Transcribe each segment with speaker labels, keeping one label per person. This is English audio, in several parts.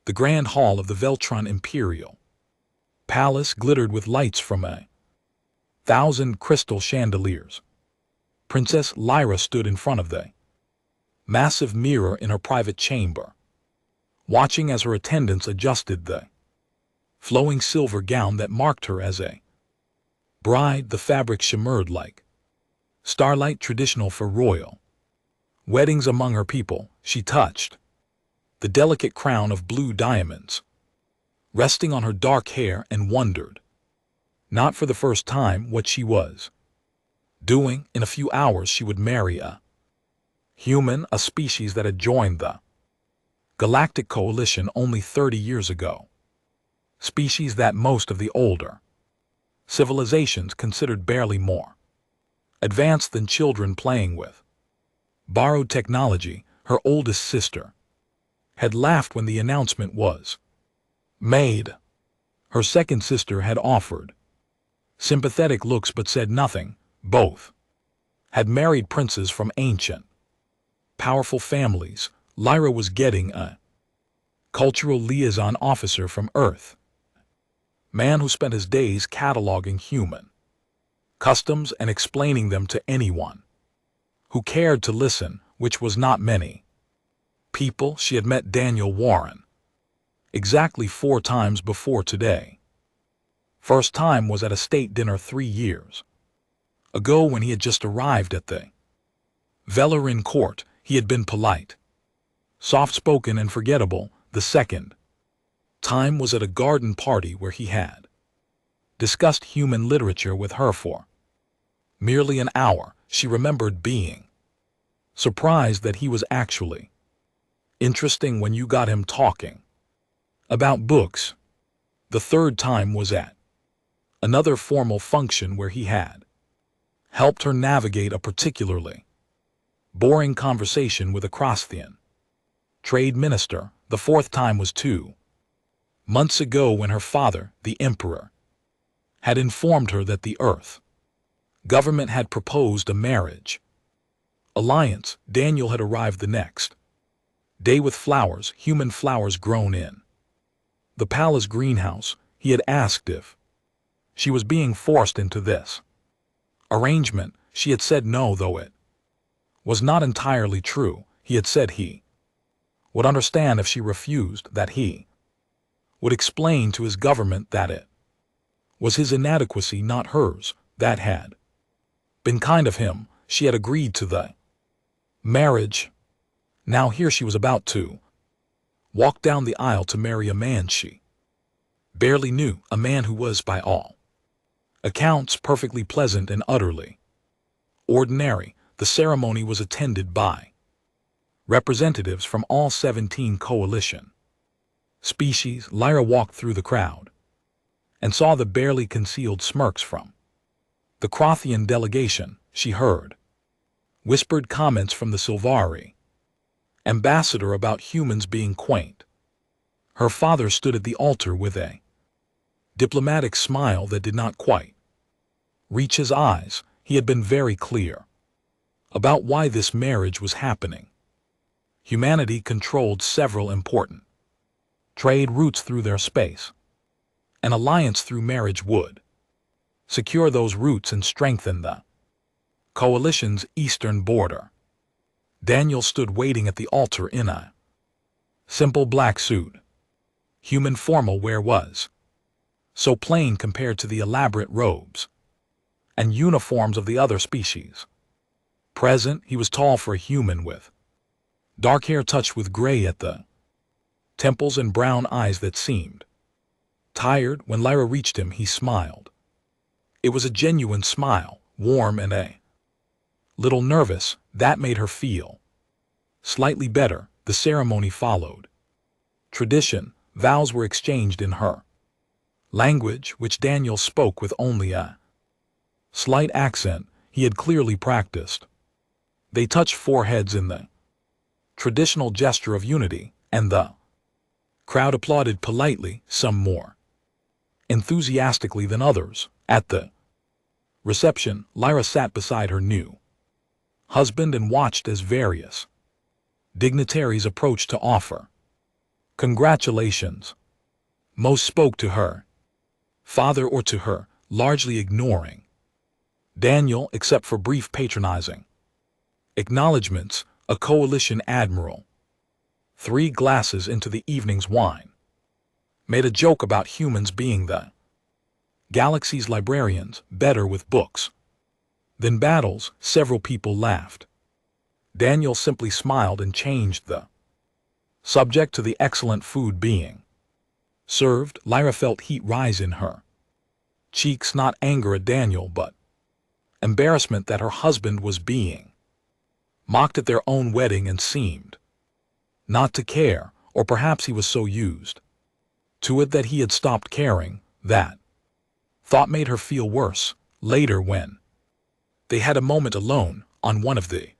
Speaker 1: The grand hall of the Veltron Imperial Palace glittered with lights from 1,000 crystal chandeliers. Princess Lyra stood in front of the massive mirror in her private chamber, watching as her attendants adjusted the flowing silver gown that marked her as a bride. The fabric shimmered like starlight, traditional for royal weddings among her people. She touched the delicate crown of blue diamonds resting on her dark hair and wondered, not for the first time, what she was doing. In a few hours she would marry a human, a species that had joined the Galactic Coalition only 30 years ago. Species that most of the older civilizations considered barely more advanced than children playing with borrowed technology. Her oldest sister had laughed when the announcement was made. Her second sister had offered sympathetic looks but said nothing. Both had married princes from ancient, powerful families. Lyra was getting a cultural liaison officer from Earth, man who spent his days cataloging human customs and explaining them to anyone who cared to listen, which was not many people. She had met Daniel Warren exactly 4 times before today. First time was at a state dinner 3 years ago when he had just arrived at the Velarin court. He had been polite, soft-spoken and forgettable. The second time was at a garden party where he had discussed human literature with her for merely an hour. She remembered being surprised that he was actually interesting when you got him talking about books. The third time was at another formal function where he had helped her navigate a particularly boring conversation with a Crosthian trade minister. The fourth time was 2 months ago when her father, the Emperor, had informed her that the Earth government had proposed a marriage alliance. Daniel had arrived the next day with flowers, human flowers grown in the palace greenhouse. He had asked if she was being forced into this arrangement. She had said no, though it was not entirely true. He had said he would understand if she refused, that he would explain to his government that it was his inadequacy, not hers. That had been kind of him. She had agreed to the marriage. Now here she was about to walk down the aisle to marry a man she barely knew, a man who was by all accounts perfectly pleasant and utterly ordinary. The ceremony was attended by representatives from all 17 coalition species. Lyra walked through the crowd and saw the barely concealed smirks from the Crothian delegation. She heard whispered comments from the Sylvari ambassador about humans being quaint. Her father stood at the altar with a diplomatic smile that did not quite reach his eyes. He had been very clear about why this marriage was happening. Humanity controlled several important trade routes through their space. An alliance through marriage would secure those routes and strengthen the coalition's eastern border. Daniel stood waiting at the altar in a simple black suit. Human formal wear was so plain compared to the elaborate robes and uniforms of the other species present. He was tall for a human, with dark hair touched with gray at the temples and brown eyes that seemed tired. When Lyra reached him, he smiled. It was a genuine smile, warm and a little nervous. That made her feel slightly better. The ceremony followed tradition. Vows were exchanged in her language, which Daniel spoke with only a slight accent. He had clearly practiced. They touched foreheads in the traditional gesture of unity, and the crowd applauded politely, some more enthusiastically than others. At the reception, Lyra sat beside her new husband and watched as various dignitaries approached to offer Congratulations. Most spoke to her father or to her, largely ignoring Daniel except for brief patronizing acknowledgments, a coalition admiral. 3 glasses into the evening's wine. Made a joke about humans being the galaxy's librarians, better with books than battles. Several people laughed. Daniel simply smiled and changed the subject to the excellent food being served. Lyra felt heat rise in her cheeks, not anger at Daniel, but embarrassment that her husband was being mocked at their own wedding and seemed not to care, or perhaps he was so used to it that he had stopped caring. That thought made her feel worse. Later, when they had a moment alone on one of the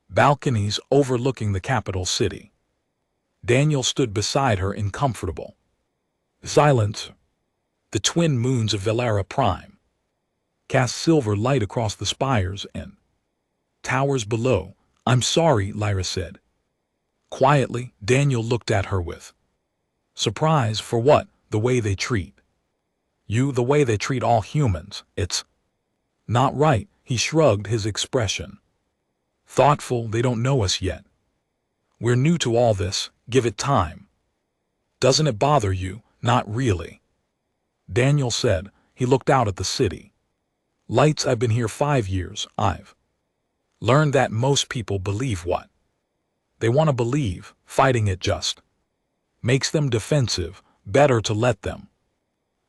Speaker 1: balconies overlooking the capital city, Daniel stood beside her in comfortable silence. The twin moons of Velara Prime cast silver light across the spires and towers below. I'm sorry, Lyra said quietly. Daniel looked at her with surprise. For what? The way they treat you, the way they treat all humans. It's not right. He shrugged, his expression thoughtful. They don't know us yet. We're new to all this. Give it time. Doesn't it bother you? Not really, Daniel said. He looked out at the city lights. I've been here 5 years. I've learned that most people believe what they want to believe. Fighting it just makes them defensive. Better to let them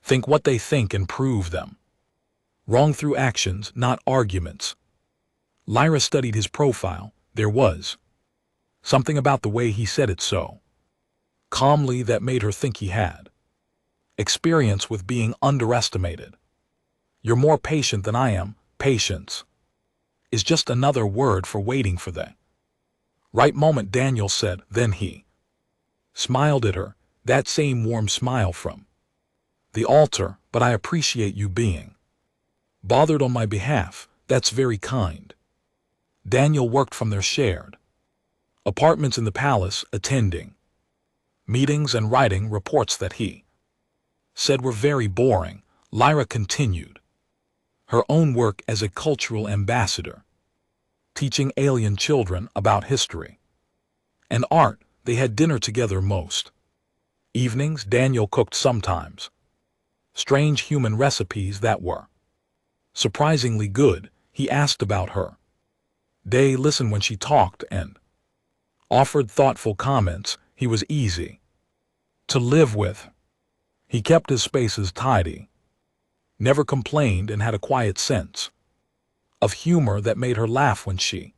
Speaker 1: think what they think and prove them wrong through actions, not arguments. Lyra studied his profile. There was something about the way he said it so calmly that made her think he had experience with being underestimated. You're more patient than I am. Patience is just another word for waiting for the right moment, Daniel said. Then he smiled at her, that same warm smile from the altar. But I appreciate you being bothered on my behalf. That's very kind. Daniel worked from their shared apartments in the palace, attending meetings and writing reports that he said were very boring. Lyra continued her own work as a cultural ambassador, teaching alien children about history and art. They had dinner together most evenings. Daniel cooked sometimes strange human recipes that were surprisingly good. He asked about her day, listened when she talked, and offered thoughtful comments. He was easy to live with. He kept his spaces tidy, never complained, and had a quiet sense of humor that made her laugh when she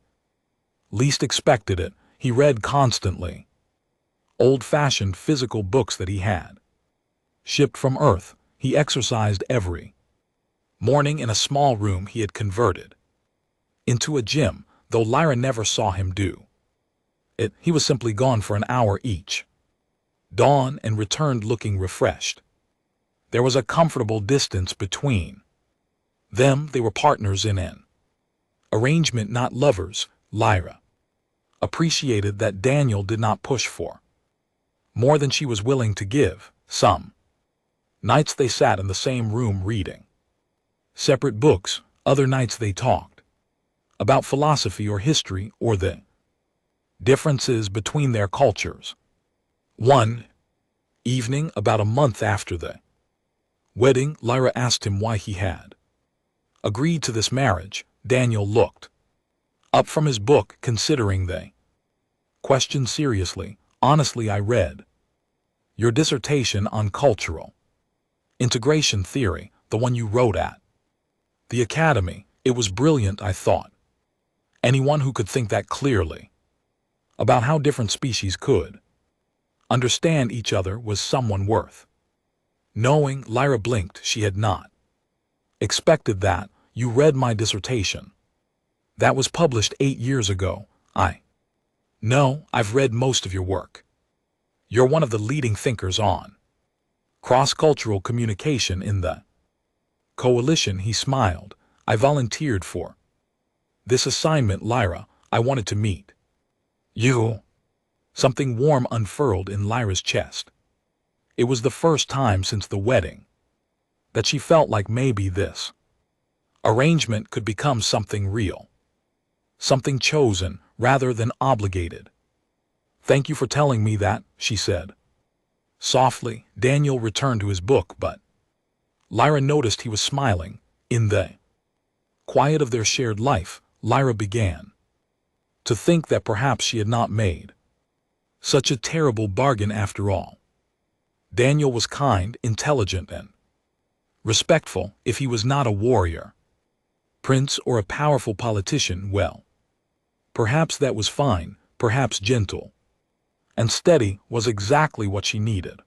Speaker 1: least expected it. He read constantly, old-fashioned physical books that he had shipped from Earth. He exercised every morning in a small room he had converted into a gym, though Lyra never saw him do it. He was simply gone for an hour each dawn and returned looking refreshed. There was a comfortable distance between them. They were partners in an arrangement, not lovers. Lyra appreciated that Daniel did not push for more than she was willing to give. Some nights they sat in the same room reading separate books. Other nights they talked about philosophy or history or the differences between their cultures. One evening, about a month after the wedding, Lyra asked him why he had agreed to this marriage. Daniel looked up from his book, considering the question seriously. Honestly, I read your dissertation on cultural integration theory, the one you wrote at the academy. It was brilliant, I thought. Anyone who could think that clearly about how different species could understand each other was someone worth knowing. Lyra blinked. She had not expected that. You read my dissertation. That was published 8 years ago. No, I've read most of your work. You're one of the leading thinkers on cross-cultural communication in the coalition. He smiled. I volunteered for this assignment, Lyra. I wanted to meet you Something warm unfurled in Lyra's chest. It was the first time since the wedding that she felt like maybe this arrangement could become something real. Something chosen rather than obligated. "Thank you for telling me that," she said. Softly, Daniel returned to his book, but Lyra noticed he was smiling. In the quiet of their shared life, Lyra began to think that perhaps she had not made such a terrible bargain after all. Daniel was kind, intelligent, and respectful. If he was not a warrior, prince, or a powerful politician, well, perhaps that was fine. Perhaps gentle and steady was exactly what she needed.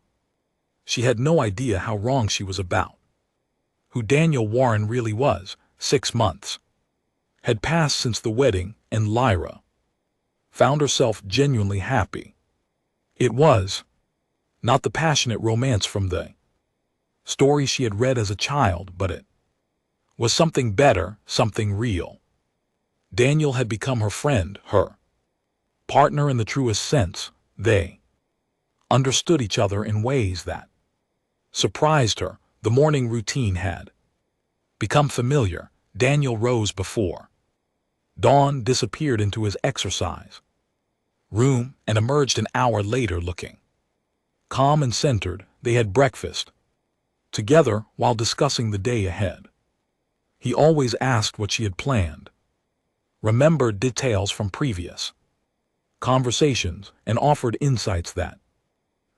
Speaker 1: She had no idea how wrong she was about who Daniel Warren really was. 6 months had passed since the wedding, and Lyra found herself genuinely happy. It was not the passionate romance from the story she had read as a child, but it was something better, something real. Daniel had become her friend, her partner in the truest sense. They understood each other in ways that surprised her. The morning routine had become familiar. Daniel rose before dawn, disappeared into his exercise room, and emerged an hour later looking calm and centered. They had breakfast together while discussing the day ahead. He always asked what she had planned, remembered details from previous conversations, and offered insights that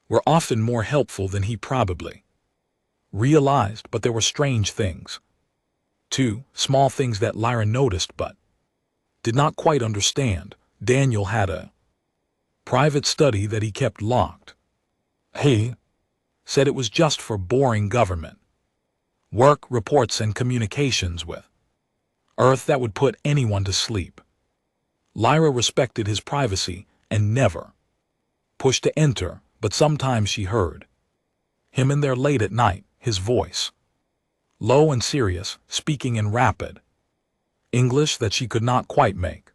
Speaker 1: were often more helpful than he probably realized. But there were strange things, too, small things that Lyra noticed but did not quite understand. Daniel had a private study that he kept locked. He said it was just for boring government work, reports, and communications with Earth that would put anyone to sleep. Lyra respected his privacy and never pushed to enter, but sometimes she heard him in there late at night, his voice low and serious, speaking in rapid English that she could not quite make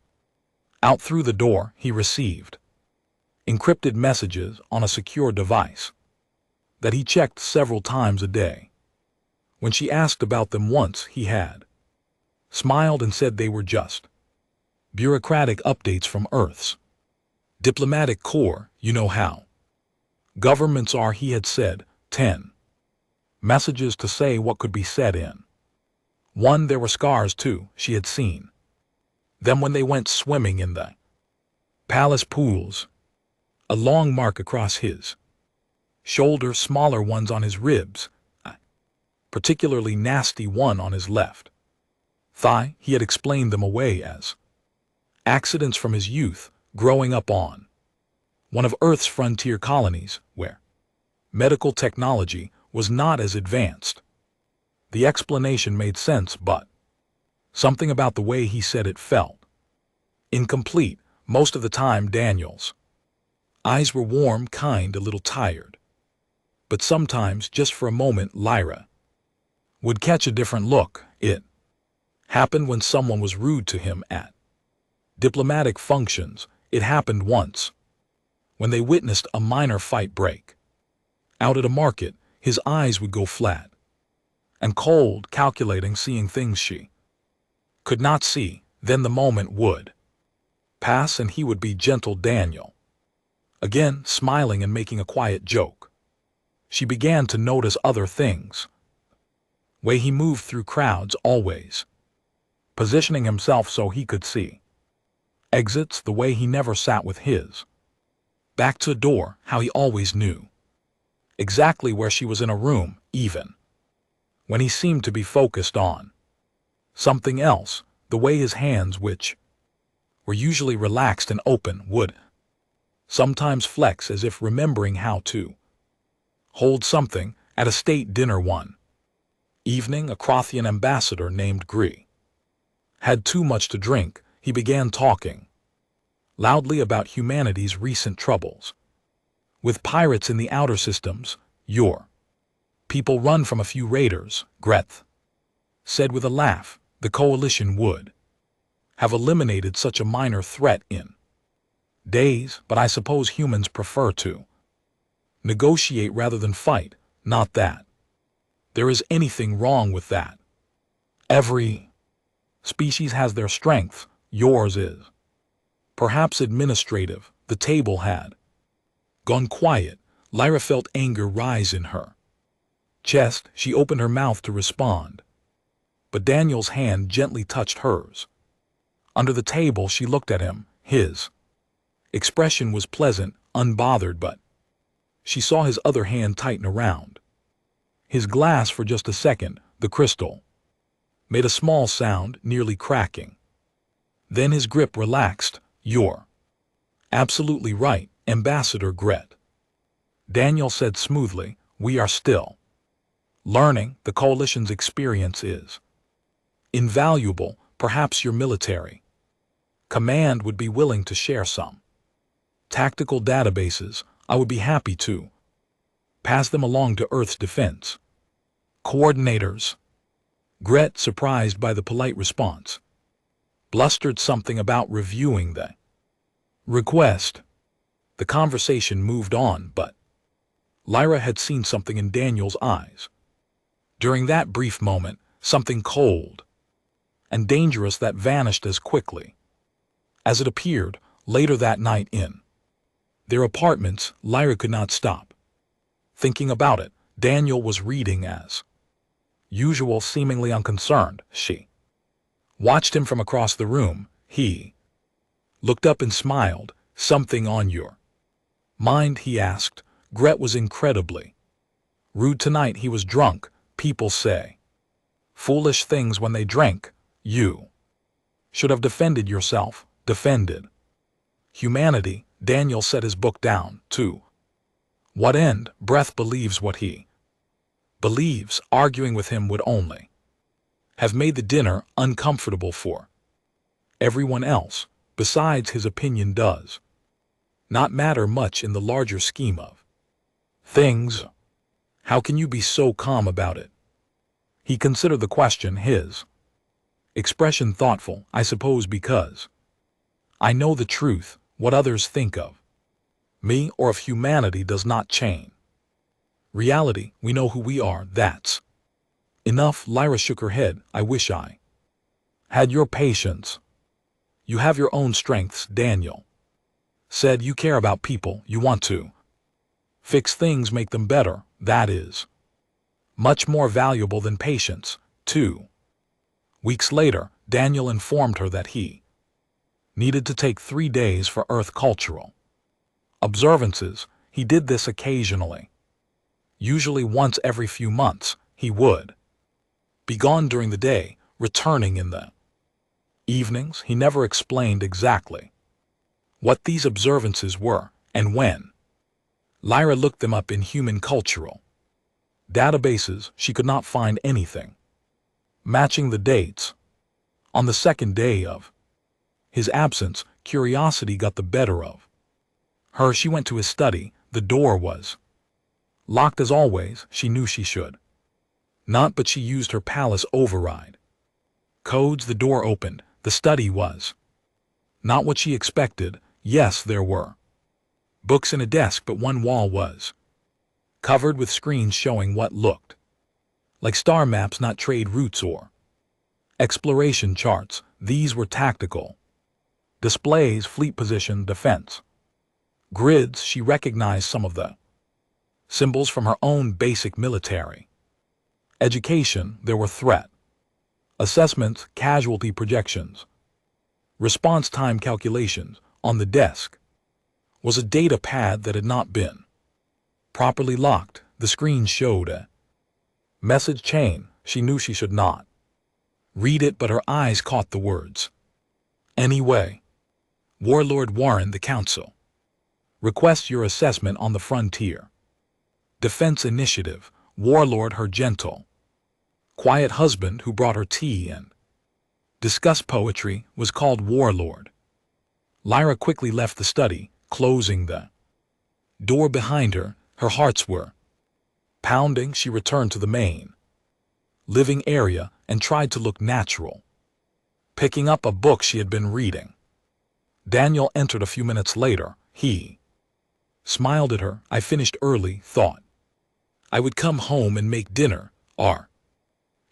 Speaker 1: out. Through the door, he received encrypted messages on a secure device that he checked several times a day. When she asked about them once, he had smiled and said they were just bureaucratic updates from Earth's diplomatic corps. You know how governments are, he had said. 10 messages to say what could be said in one. There were scars too. She had seen them when they went swimming in the palace pools. A long mark across his shoulder, smaller ones on his ribs, a particularly nasty one on his left thigh. He had explained them away as accidents from his youth, growing up on one of Earth's frontier colonies where medical technology was not as advanced. The explanation made sense, but something about the way he said it felt incomplete. Most of the time, Daniel's eyes were warm, kind, a little tired. But sometimes, just for a moment, Lyra would catch a different look. It happened when someone was rude to him at diplomatic functions. It happened once when they witnessed a minor fight break out at a market. His eyes would go flat and cold, calculating, seeing things she could not see. Then the moment would pass and he would be gentle. Daniel again, smiling and making a quiet joke. She began to notice other things. Way he moved through crowds, always positioning himself so he could see exits. The way he never sat with his back to a door. How he always knew exactly where she was in a room, even when he seemed to be focused on something else. The way his hands, which were usually relaxed and open, would sometimes flex as if remembering how to hold something. At a state dinner one evening, a Crothian ambassador named Gree had too much to drink. He began talking loudly about humanity's recent troubles with pirates in the outer systems. Your people run from a few raiders, Greth said with a laugh. The coalition would have eliminated such a minor threat in Days, but I suppose humans prefer to negotiate rather than fight, not that there is anything wrong with that. Every species has their strengths, yours is perhaps administrative. The table had gone quiet. Lyra felt anger rise in her chest. She opened her mouth to respond, but Daniel's hand gently touched hers. Under the table she looked at him. His expression was pleasant, unbothered, but she saw his other hand tighten around his glass for just a second. The crystal made a small sound, nearly cracking. Then his grip relaxed. You're absolutely right, Ambassador Gret, Daniel said smoothly. We are still learning. The Coalition's experience is invaluable. Perhaps your military command would be willing to share some tactical databases. I would be happy to pass them along to Earth's defense coordinators. Gret, surprised by the polite response, blustered something about reviewing the request. The conversation moved on, but Lyra had seen something in Daniel's eyes. During that brief moment, something cold and dangerous that vanished as quickly as it appeared. Later that night in their apartments, Lyra could not stop thinking about it. Daniel was reading as usual, seemingly unconcerned. She watched him from across the room. He looked up and smiled. Something on your mind? He asked. Gret was incredibly rude tonight. He was drunk. People say foolish things when they drink. You should have defended yourself. Defended humanity. Daniel set his book down. To what end? Breath believes what he believes. Arguing with him would only have made the dinner uncomfortable for everyone else. Besides, his opinion does not matter much in the larger scheme of things. How can you be so calm about it? He considered the question, his expression thoughtful. I suppose because I know the truth. What others think of me or of humanity does not change reality. We know who we are. That's enough. Lyra shook her head. I wish I had your patience. You have your own strengths, Daniel said. You care about people. You want to fix things, make them better. That is much more valuable than patience. 2 weeks later, Daniel informed her that he needed to take 3 days for Earth cultural observances. He did this occasionally. Usually once every few months, he would be gone during the day, returning in the evenings. He never explained exactly what these observances were and when. Lyra looked them up in human cultural databases. She could not find anything matching the dates. On the second day of his absence, curiosity got the better of her. She went to his study. The door was locked as always. She knew she should not, but she used her palace override codes. The door opened. The study was not what she expected. Yes, there were books in a desk, but one wall was covered with screens showing what looked like star maps, not trade routes or exploration charts. These were tactical displays, fleet position, defense grids. She recognized some of the symbols from her own basic military education. There were threat assessments, casualty projections, response time calculations. On the desk was a data pad that had not been properly locked. The screen showed a message chain. She knew she should not read it, but her eyes caught the words. Anyway, Warlord Warren, the Council requests your assessment on the frontier defense initiative. Warlord, her gentle, quiet husband who brought her tea and discussed poetry, was called Warlord. Lyra quickly left the study, closing the door behind her. Her hearts were pounding. She returned to the main living area and tried to look natural, picking up a book she had been reading. Daniel entered a few minutes later. He smiled at her. I finished early, thought I would come home and make dinner. Are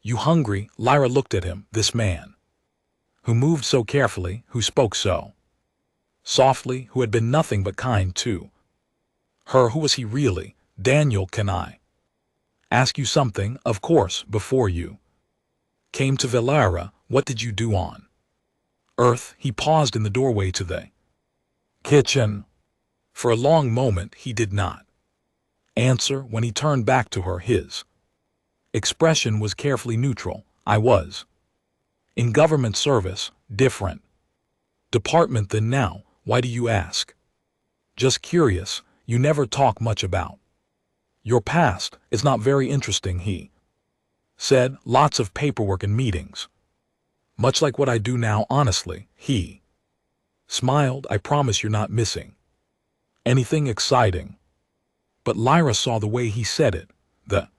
Speaker 1: you hungry? Lyra looked at him. This man, who moved so carefully, who spoke so softly, who had been nothing but kind to her, who was he really? Daniel, can I ask you something? Of course. Before you came to Valera, what did you do on Earth? He paused in the doorway to the kitchen. For a long moment he did not answer. When he turned back to her, his expression was carefully neutral. I was in government service, different department than now. Why do you ask? Just curious. You never talk much about your past. It's not very interesting, he said. Lots of paperwork and meetings. Much like what I do now, honestly. He smiled. I promise you're not missing anything exciting. But Lyra saw the way he said it, the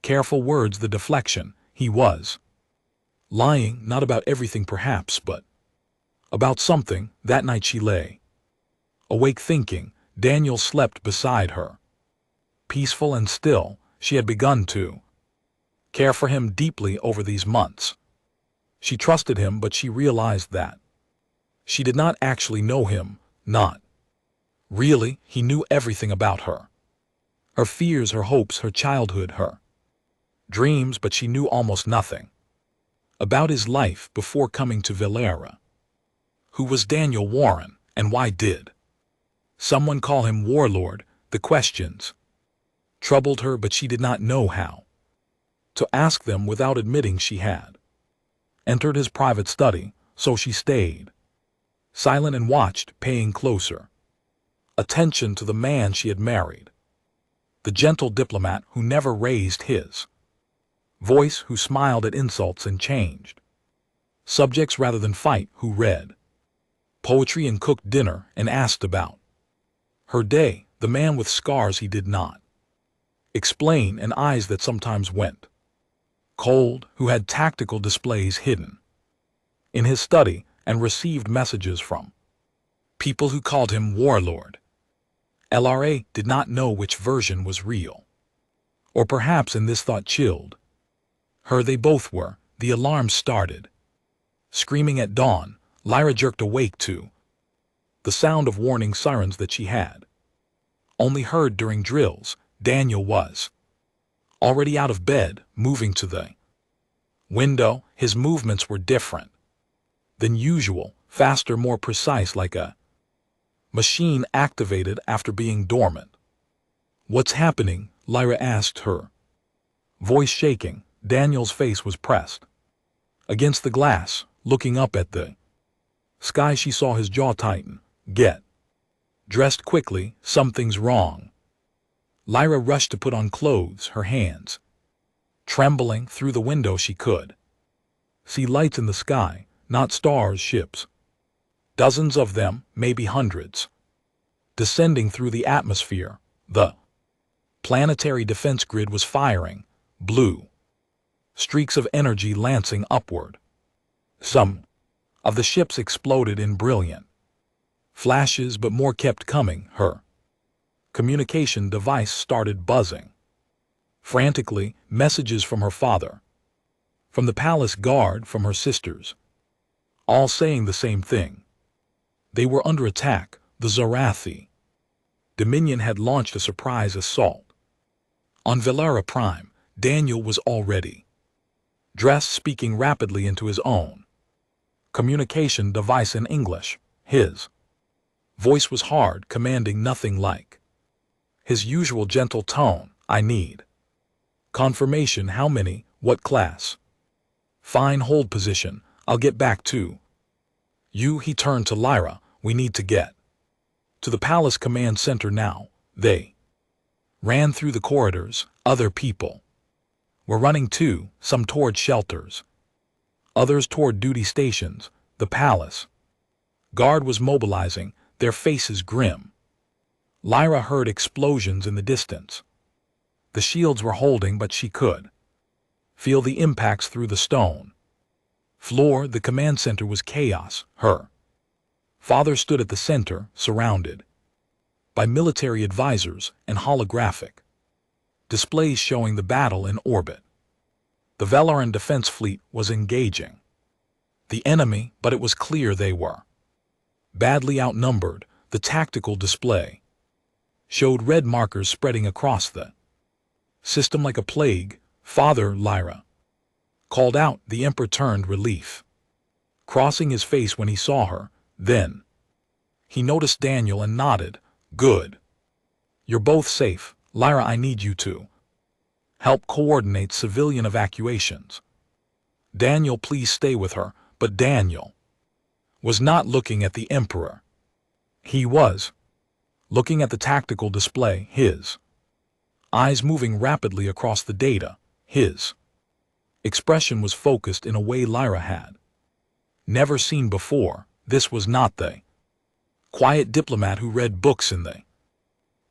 Speaker 1: careful words, the deflection. He was lying, not about everything perhaps, but about something. That night she lay awake thinking. Daniel slept beside her. Peaceful and still, she had begun to care for him deeply over these months. She trusted him, but she realized that she did not actually know him, not really. He knew everything about her. Her fears, her hopes, her childhood, her dreams, but she knew almost nothing about his life before coming to Valera. Who was Daniel Warren, and why did someone call him Warlord? The questions troubled her, but she did not know how to ask them without admitting she had entered his private study, so she stayed silent and watched, paying closer attention to the man she had married, the gentle diplomat who never raised his voice, who smiled at insults and changed subjects rather than fight, who read poetry and cooked dinner and asked about her day, the man with scars he did not explain and eyes that sometimes went cold, who had tactical displays hidden in his study and received messages from people who called him Warlord. LRA did not know which version was real. Or perhaps, in this thought chilled her, they both were. The alarm started screaming at dawn. Lyra jerked awake to the sound of warning sirens that she had only heard during drills. Daniel was already out of bed, moving to the window. His movements were different than usual, faster, more precise, like a machine activated after being dormant. What's happening? Lyra asked, her voice shaking. Daniel's face was pressed against the glass, looking up at the sky. She saw his jaw tighten. Get dressed quickly, something's wrong. Lyra rushed to put on clothes, her hands trembling. Through the window she could see lights in the sky, not stars, ships. Dozens of them, maybe hundreds, descending through the atmosphere. The planetary defense grid was firing, blue streaks of energy lancing upward. Some of the ships exploded in brilliant flashes, but more kept coming. Her communication device started buzzing frantically, messages from her father, from the palace guard, from her sisters, all saying the same thing. They were under attack. The Zarathi Dominion had launched a surprise assault on Valera Prime. Daniel was already dressed, speaking rapidly into his own communication device in English. His voice was hard, commanding, nothing like his usual gentle tone. I need confirmation. How many? What class? Fine, hold position. I'll get back to you. He turned to Lyra. We need to get to the palace command center now. They ran through the corridors. Other people were running too, some toward shelters, others toward duty stations. The palace guard was mobilizing, their faces grim. Lyra heard explosions in the distance. The shields were holding, but she could feel the impacts through the stone floor. The command center was chaos. Her Father stood at the center, surrounded by military advisors and holographic displays showing the battle in orbit. The Velaran defense fleet was engaging the enemy, but it was clear they were badly outnumbered. The tactical display showed red markers spreading across the system like a plague. Father Lyra called out. The Emperor turned, relief crossing his face when he saw her. Then he noticed Daniel and nodded. Good. You're both safe. Lyra, I need you to help coordinate civilian evacuations. Daniel, please stay with her. But Daniel was not looking at the Emperor. He was looking at the tactical display, his eyes moving rapidly across the data. His expression was focused in a way Lyra had never seen before. This was not the quiet diplomat who read books in the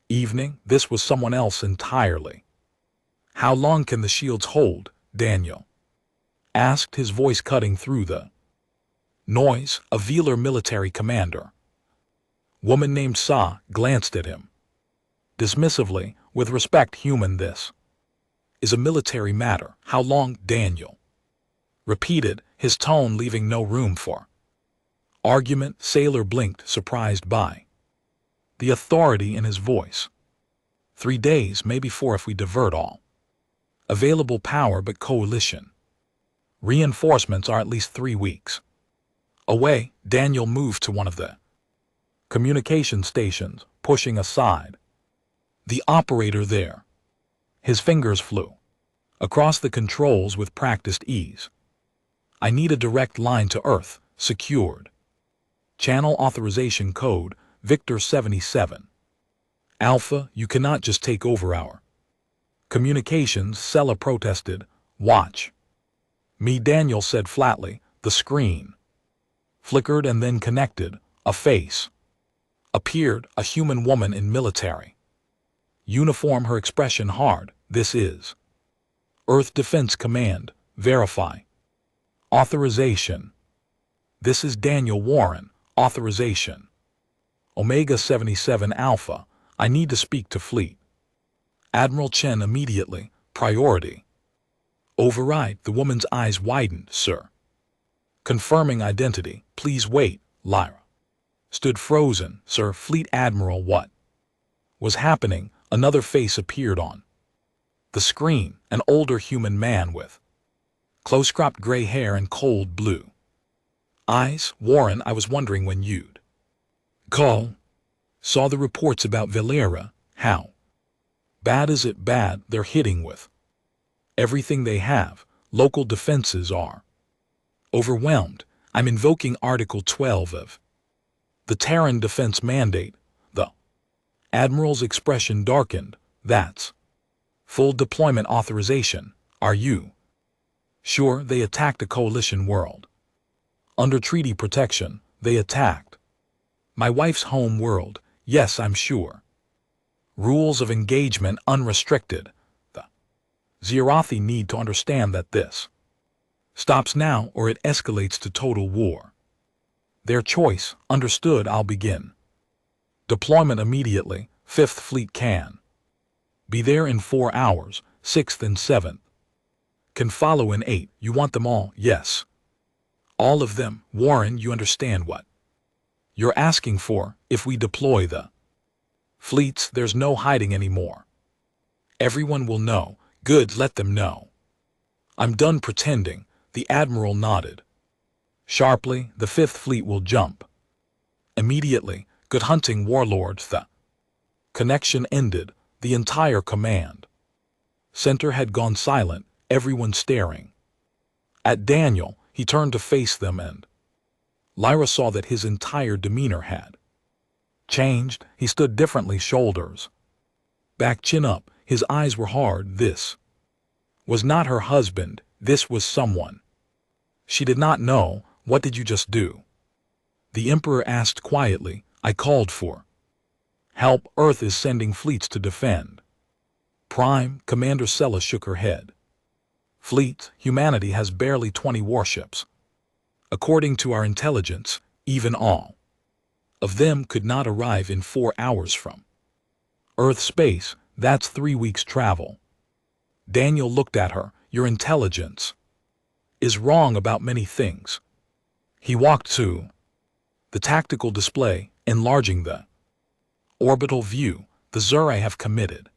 Speaker 1: evening. This was someone else entirely. How long can the shields hold? Daniel asked, his voice cutting through the noise. A Velar military commander, woman named Sa, glanced at him dismissively. With respect, human, this is a military matter. How long? Daniel repeated, his tone leaving no room for argument. Sailor blinked, surprised by the authority in his voice. 3 days, maybe 4 if we divert all available power, but coalition reinforcements are at least 3 weeks away. Daniel moved to one of the communication stations, pushing aside the operator there. His fingers flew across the controls with practiced ease. I need a direct line to Earth, secured. Channel authorization code, Victor 77. Alpha, you cannot just take over our communications. Sella protested. Watch me, Daniel said flatly. The screen flickered and then connected. A face appeared, a human woman in military uniform, her expression hard. This is Earth Defense Command. Verify authorization. This is Daniel Warren. Authorization. Omega 77 Alpha, I need to speak to Fleet Admiral Chen immediately. Priority override. The woman's eyes widened. Sir. Confirming identity. Please wait. Lyra stood frozen. Sir, Fleet Admiral, what was happening? Another face appeared on the screen, an older human man with close-cropped gray hair and cold blue eyes. Warren, I was wondering when you'd call. Saw the reports about Valera. How bad is it? Bad. They're hitting with everything they have. Local defenses are overwhelmed. I'm invoking Article 12 of the Terran Defense Mandate. The Admiral's expression darkened. That's full deployment authorization. Are you sure? They attacked a coalition world under treaty protection. They attacked my wife's home world. Yes, I'm sure. Rules of engagement unrestricted. The Zirathi need to understand that this stops now or it escalates to total war. Their choice. Understood. I'll begin deployment immediately. 5th Fleet can be there in 4 hours. 6th and 7th can follow in 8. You want them all? Yes. All of them. Warren, you understand what you're asking for. If we deploy the fleets, there's no hiding anymore. Everyone will know. Good, let them know. I'm done pretending. The Admiral nodded sharply. The 5th Fleet will jump immediately. Good hunting, Warlord. The connection ended. The entire command center had gone silent, everyone staring at Daniel. He turned to face them, and Lyra saw that his entire demeanor had changed. He stood differently, shoulders back, chin up. His eyes were hard. This was not her husband. This was someone she did not know. What did you just do? The Emperor asked quietly. I called for help. Earth is sending fleets to defend. Prime. Commander Sella shook her head. Fleet, humanity has barely 20 warships. According to our intelligence, even all of them could not arrive in 4 hours from Earth space. That's 3 weeks travel. Daniel looked at her. Your intelligence is wrong about many things. He walked to the tactical display, enlarging the orbital view. The Zuri have committed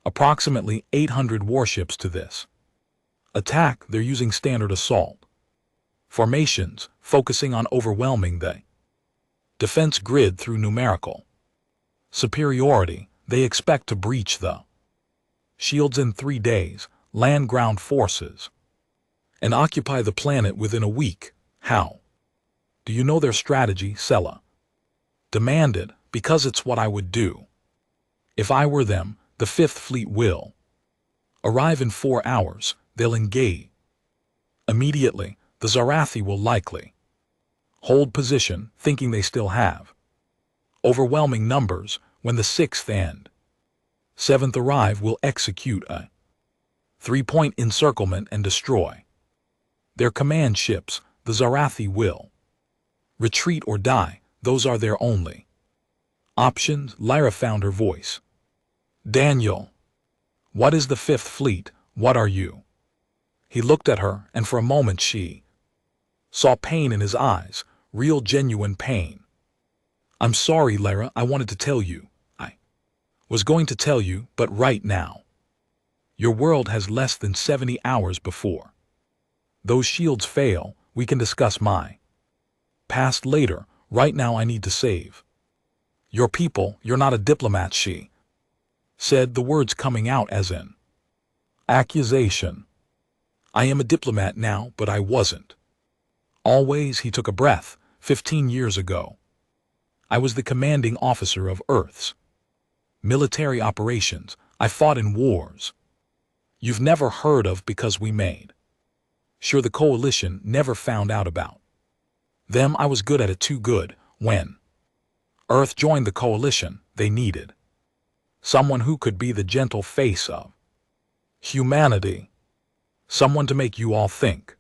Speaker 1: approximately 800 warships to this attack. They're using standard assault formations, focusing on overwhelming the defense grid through numerical superiority. They expect to breach the shields in 3 days, land-ground forces, and occupy the planet within a week. How do you know their strategy? Sela demanded. Because it's what I would do. If I were them, the Fifth Fleet will arrive in 4 hours. They'll engage immediately. The Zarathi will likely hold position, thinking they still have overwhelming numbers. When the 6th and 7th arrive, will execute a 3-point encirclement and destroy their command ships. The Zarathi will retreat or die. Those are their only options. Lyra found her voice. Daniel, what is the Fifth Fleet? What are you? He looked at her, and for a moment she saw pain in his eyes, real genuine pain. I'm sorry, Lyra, I wanted to tell you. I was going to tell you, but right now. Your world has less than 70 hours before those shields fail. We can discuss my past later. Right now I need to save your people. You're not a diplomat, she said, the words coming out as an accusation. I am a diplomat now, but I wasn't always. He took a breath. 15 years ago, I was the commanding officer of Earth's military operations. I fought in wars you've never heard of because we made sure the coalition never found out about them. I was good at it, too good. When Earth joined the coalition, they needed someone who could be the gentle face of humanity, someone to make you all think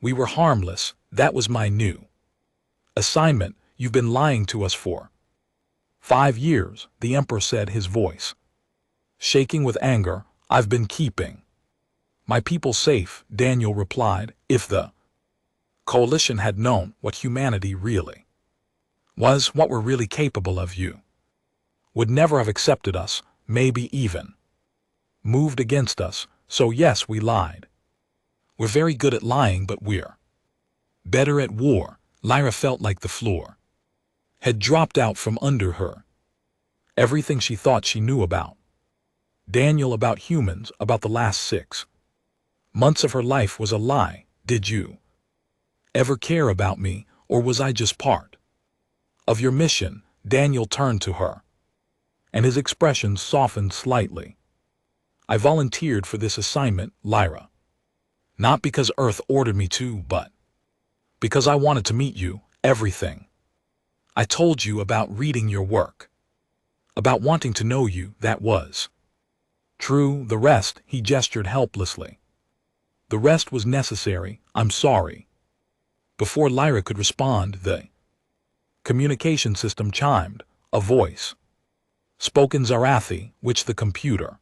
Speaker 1: we were harmless. That was my new assignment. You've been lying to us for 5 years, the Emperor said, his voice shaking with anger. I've been keeping my people safe, Daniel replied. If the coalition had known what humanity really was, what we're really capable of, you would never have accepted us, maybe even moved against us. So yes, we lied. We're very good at lying, but we're better at war. Lyra felt like the floor had dropped out from under her. Everything she thought she knew about Daniel, about humans, about the last 6 months of her life was a lie. Did you ever care about me, or was I just part of your mission? Daniel turned to her, and his expression softened slightly. I volunteered for this assignment, Lyra. Not because Earth ordered me to, but because I wanted to meet you. Everything I told you about reading your work, about wanting to know you, that was true. The rest, he gestured helplessly. The rest was necessary. I'm sorry. Before Lyra could respond, the communication system chimed. A voice spoke in Zarathi, which the computer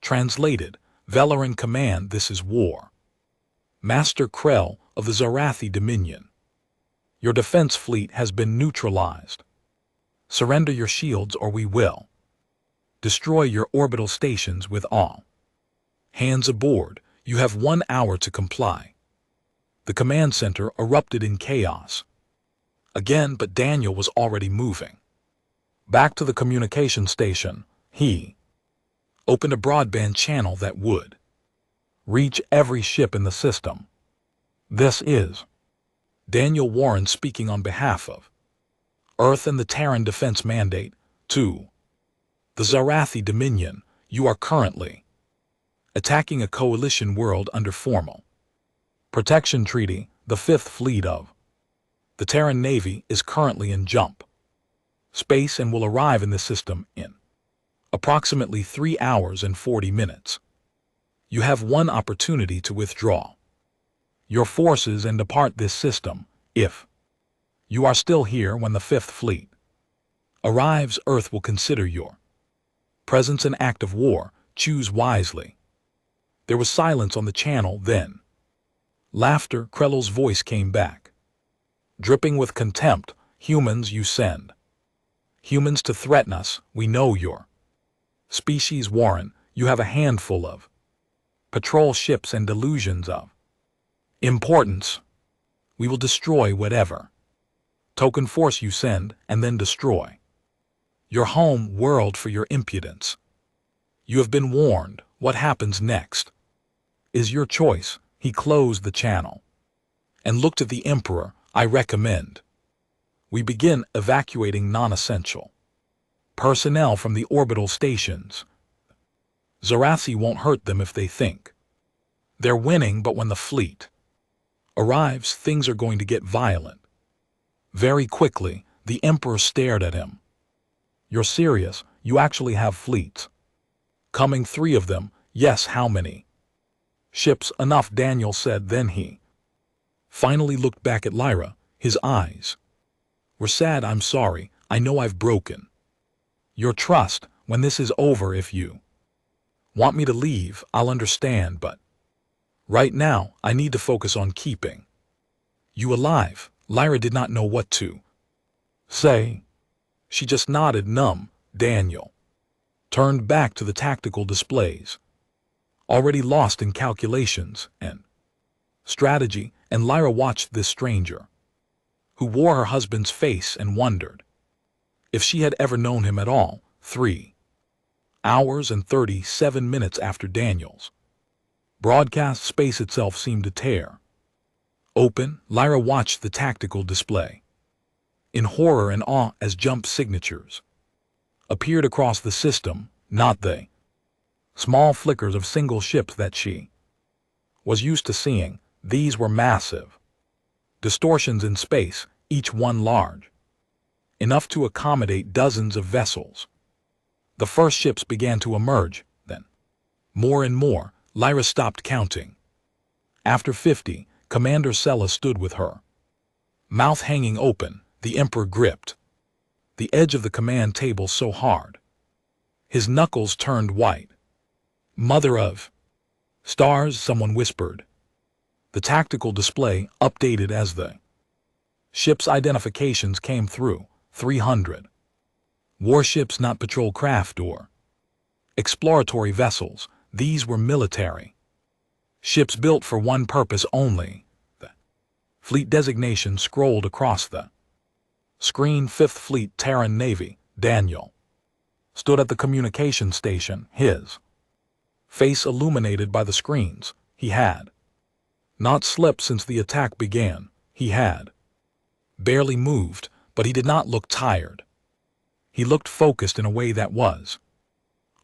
Speaker 1: translated. Velaran command, this is war. Master Krell of the Zarathi Dominion. Your defense fleet has been neutralized. Surrender your shields or we will destroy your orbital stations with all hands aboard. You have 1 hour to comply. The command center erupted in chaos again, but Daniel was already moving back to the communication station. He opened a broadband channel that would reach every ship in the system. This is Daniel Warren speaking on behalf of Earth and the Terran Defense Mandate. To the Zarathi Dominion, you are currently attacking a coalition world under formal protection treaty. The Fifth Fleet of the Terran Navy is currently in jump space and will arrive in the system in approximately 3 hours and 40 minutes. You have 1 opportunity to withdraw your forces and depart this system. If You are still here when the Fifth Fleet arrives. Earth will consider your presence an act of war. Choose wisely. There was silence on the channel then. Laughter. Krell's voice came back, dripping with contempt. Humans you send. Humans to threaten us. We know your species, Warren. You have a handful of patrol ships and delusions of importance. We will destroy whatever token force you send and then destroy your home world for your impudence. You have been warned. What happens next is your choice. He closed the channel and looked at the Emperor. I recommend we begin evacuating non-essential personnel from the orbital stations. Zarasi won't hurt them if they think they're winning, but when the fleet arrives, things are going to get violent. Very quickly, the Emperor stared at him. You're serious? You actually have fleets coming? 3 of them. Yes, how many ships? Enough, Daniel said. Then he finally looked back at Lyra. His eyes were sad. I'm sorry. I know I've broken your trust. When this is over, if you want me to leave, I'll understand, but right now, I need to focus on keeping you alive. Lyra did not know what to say. She just nodded, numb. Daniel turned back to the tactical displays, already lost in calculations and strategy, and Lyra watched this stranger, who wore her husband's face, and wondered if she had ever known him at all. 3 hours and 37 minutes after Daniel's broadcast, space itself seemed to tear open. Lyra watched the tactical display in horror and awe as jump signatures appeared across the system, not the small flickers of single ships that she was used to seeing. These were massive distortions in space, each one large enough to accommodate dozens of vessels. The first ships began to emerge, then more and more. Lyra stopped counting. After 50, Commander Sella stood with her mouth hanging open. The Emperor gripped the edge of the command table so hard his knuckles turned white. Mother of stars, someone whispered. The tactical display updated as the ship's identifications came through. 300 warships, not patrol craft or exploratory vessels. These were military ships built for one purpose only. The fleet designation scrolled across the screen. 5th Fleet, Terran Navy. Daniel stood at the communication station, his face illuminated by the screens. He had not slept since the attack began. He had barely moved, but he did not look tired. He looked focused in a way that was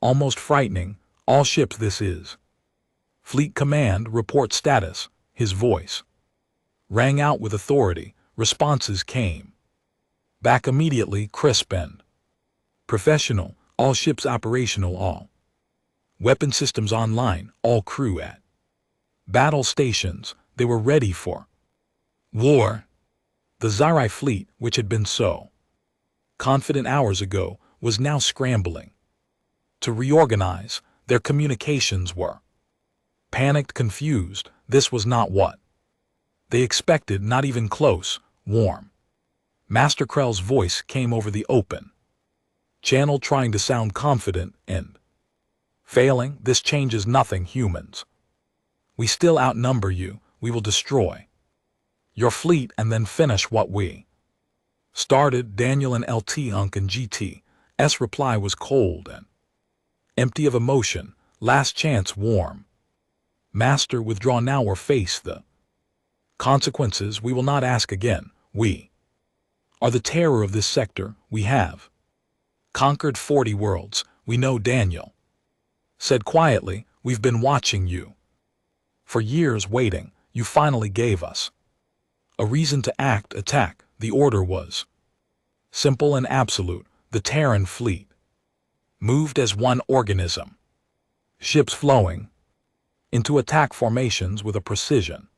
Speaker 1: almost frightening. All ships, this is Fleet Command. Report status. His voice rang out with authority. Responses came back immediately, crisp and professional. All ships operational. All weapon systems online. All crew at battle stations. They were ready for war. The Zarai fleet, which had been so confident hours ago, was now scrambling to reorganize. Their communications were panicked, confused. This was not what they expected, not even close. Warm Master Krell's voice came over the open channel, trying to sound confident and failing. This changes nothing, humans. We still outnumber you. We will destroy your fleet and then finish what we started. Daniel and LT Unk and GT's reply was cold and empty of emotion. Last chance, Warm Master. Withdraw now or face the consequences. We will not ask again. We are the terror of this sector. We have conquered 40 worlds. We know, Daniel said quietly. We've been watching you for years, waiting. You finally gave us a reason to act. Attack. The order was simple and absolute. The Terran fleet moved as one organism, ships flowing into attack formations with a precision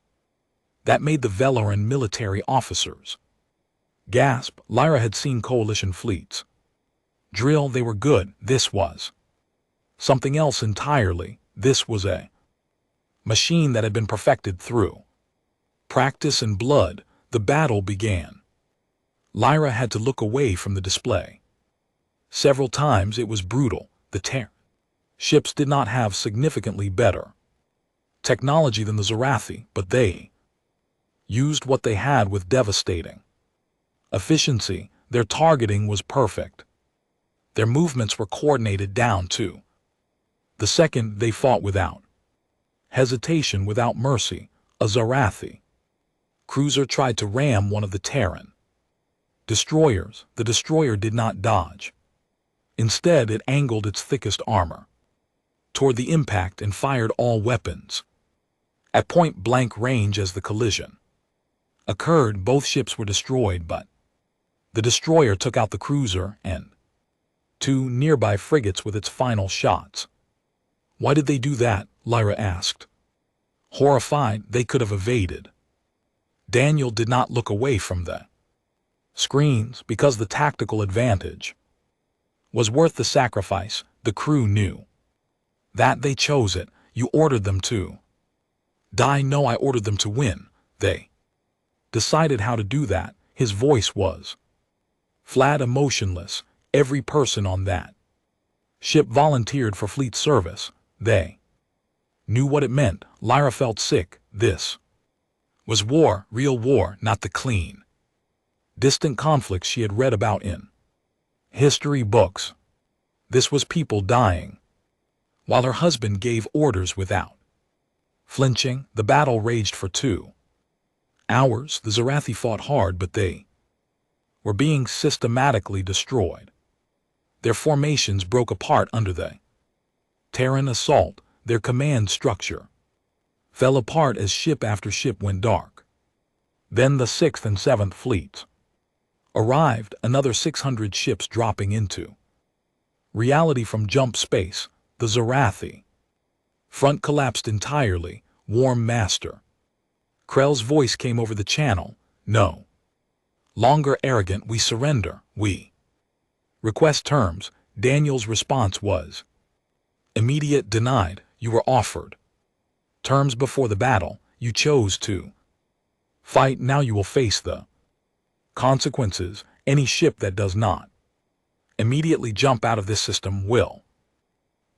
Speaker 1: that made the Veloran military officers Gasp, Lyra had seen coalition fleets. Drill, they were good, this was something else entirely. This was a machine that had been perfected through practice and blood. The battle began. Lyra had to look away from the display. Several times it was brutal. The ships did not have significantly better technology than the Zarathi, but they used what they had with devastating efficiency. Their targeting was perfect. Their movements were coordinated down to the second. They fought without hesitation, without mercy. A Zarathi cruiser tried to ram one of the Terran destroyers. The destroyer did not dodge. Instead, it angled its thickest armor toward the impact and fired all weapons at point-blank range. As the collision occurred, both ships were destroyed, but the destroyer took out the cruiser and two nearby frigates with its final shots. Why did they do that? Lyra asked. Horrified, they could have evaded. Daniel did not look away from the screens because the tactical advantage was worth the sacrifice. The crew knew that. They chose it. You ordered them to die. No, I ordered them to win. They decided how to do that. His voice was flat, emotionless. Every person on that ship volunteered for fleet service. They knew what it meant. Lyra felt sick. This was war, real war, not the clean, distant conflicts she had read about in history books. This was people dying while her husband gave orders without flinching. The battle raged for 2 hours. The Zarathi fought hard, but they were being systematically destroyed. Their formations broke apart under the Terran assault. Their command structure fell apart as ship after ship went dark. Then the 6th and 7th fleets arrived, another 600 ships dropping into reality from jump space. The Zarathi front collapsed entirely. Warm Master Krell's voice came over the channel. No longer arrogant. We surrender. We request terms. Daniel's response was immediate. Denied. You were offered terms before the battle. You chose to fight. Now you will face the consequences. Any ship that does not immediately jump out of this system will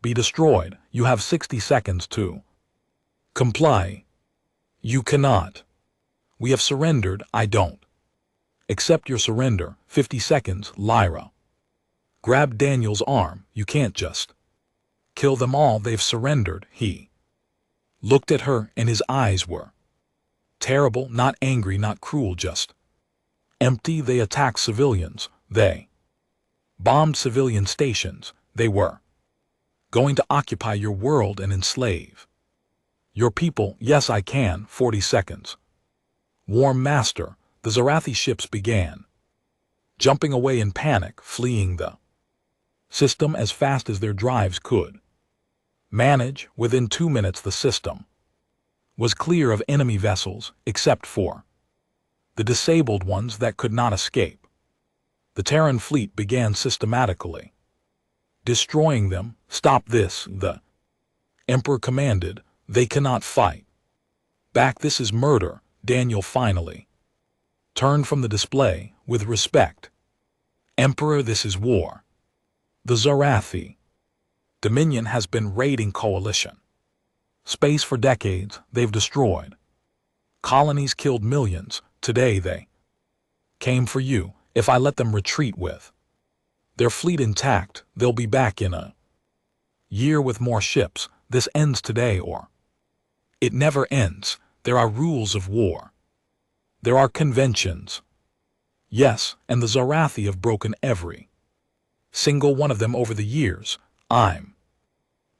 Speaker 1: be destroyed. You have 60 seconds to comply. You cannot. We have surrendered. I don't accept your surrender. 50 seconds. Lyra grabbed Daniel's arm. You can't just kill them all. They've surrendered. He looked at her, and his eyes were terrible, not angry, not cruel, just empty. They attacked civilians. They bombed civilian stations. They were going to occupy your world and enslave your people. Yes, I can. 40 seconds. Warm Master. The Zarathi ships began jumping away in panic, fleeing the system as fast as their drives could manage. Within 2 minutes, the system was clear of enemy vessels, except for the disabled ones that could not escape. The Terran fleet began systematically destroying them. Stop this, the Emperor commanded. They cannot fight back. This is murder. Daniel finally turned from the display with respect. Emperor, this is war. The Zarathi Dominion has been raiding coalition space for decades. They've destroyed colonies, killed millions. Today they came for you. If I let them retreat with their fleet intact, they'll be back in a year with more ships. This ends today or it never ends. There are rules of war. There are conventions. Yes, and the Zarathi have broken every single one of them over the years. I'm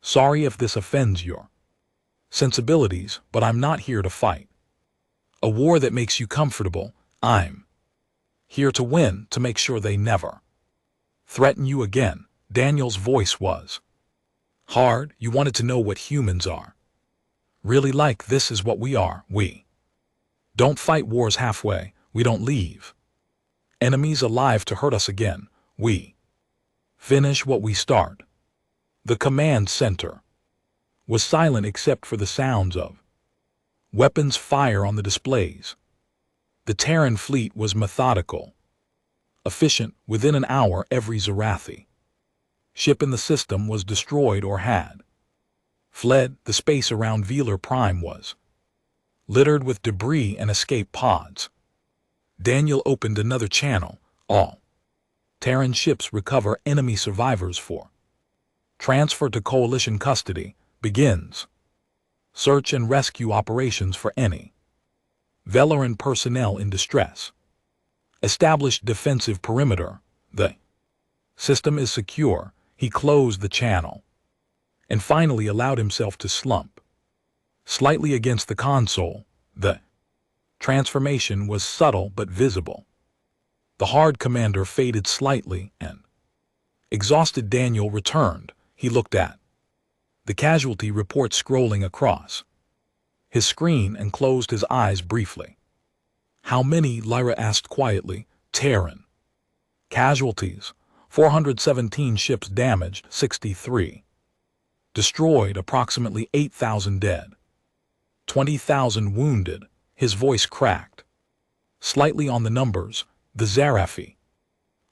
Speaker 1: sorry if this offends your sensibilities, but I'm not here to fight a war that makes you comfortable. I'm here to win, to make sure they never threaten you again. Daniel's voice was hard. You wanted to know what humans are really like. This is what we are. We don't fight wars halfway. We don't leave Enemies alive to hurt us again. We finish what we start. The command center was silent except for the sounds of weapons fire on the displays. The Terran fleet was methodical, efficient. Within an hour every Zarathi ship in the system was destroyed or had fled. The space around Velar Prime was littered with debris and escape pods. Daniel opened another channel. All Terran ships recover enemy survivors for transfer to Coalition custody. Begins search and rescue operations for any Velaran personnel in distress. Established defensive perimeter. The system is secure. He closed the channel and finally allowed himself to slump slightly against the console. The transformation was subtle but visible. The hard commander faded slightly, and exhausted Daniel returned. He looked at the casualty report scrolling across his screen and closed his eyes briefly. How many? Lyra asked quietly. Terran casualties. 417 ships damaged, 63 destroyed, approximately 8,000 dead, 20,000 wounded. His voice cracked slightly on the numbers. The Zarathi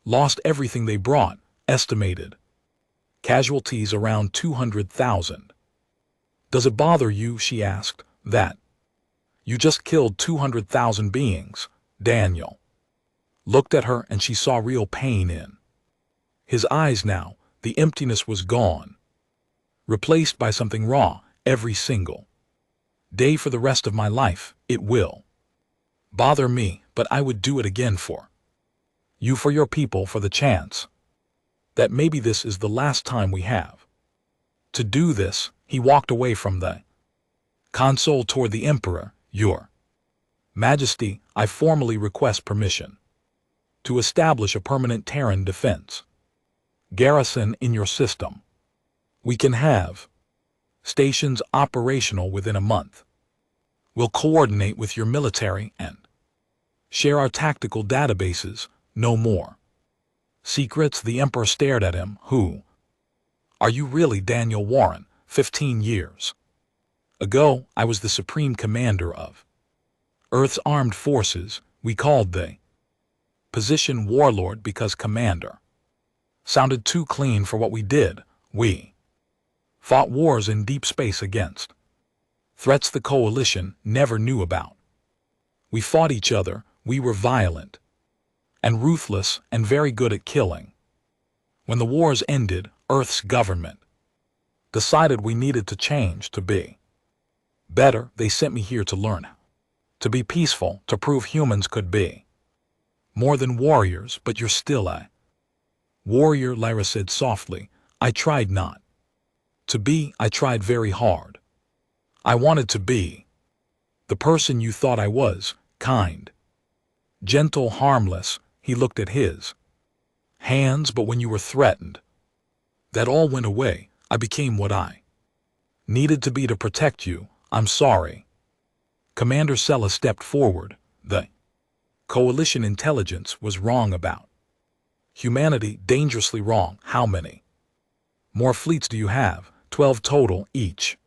Speaker 1: lost everything they brought. Estimated casualties around 200,000. Does it bother you, she asked, that you just killed 200,000 beings? Daniel looked at her and she saw real pain in his eyes now. The emptiness was gone, replaced by something raw. Every single day for the rest of my life, it will bother me, but I would do it again for you, for your people, for the chance that maybe this is the last time we have to do this. He walked away from the console toward the Emperor. Your Majesty, I formally request permission to establish a permanent Terran defense garrison in your system. We can have stations operational within a month. We'll coordinate with your military and share our tactical databases. No more secrets. The Emperor stared at him. Who are you really? Daniel Warren. 15 years ago, I was the Supreme Commander of Earth's armed forces. We called the position Warlord because Commander sounded too clean for what we did. We fought wars in deep space against threats the Coalition never knew about. We fought each other. We were violent and ruthless and very good at killing. When the wars ended, Earth's government decided we needed to change to be better. They sent me here to learn to be peaceful, to prove humans could be more than warriors. But you're still a warrior, Lyra said softly. I tried not to be. I tried very hard. I wanted to be the person you thought I was, kind, gentle, harmless. He looked at his hands. But when you were threatened, that all went away. I became what I needed to be to protect you. I'm sorry. Commander Sella stepped forward. The Coalition intelligence was wrong about humanity, dangerously wrong. How many more fleets do you have? 12 total, each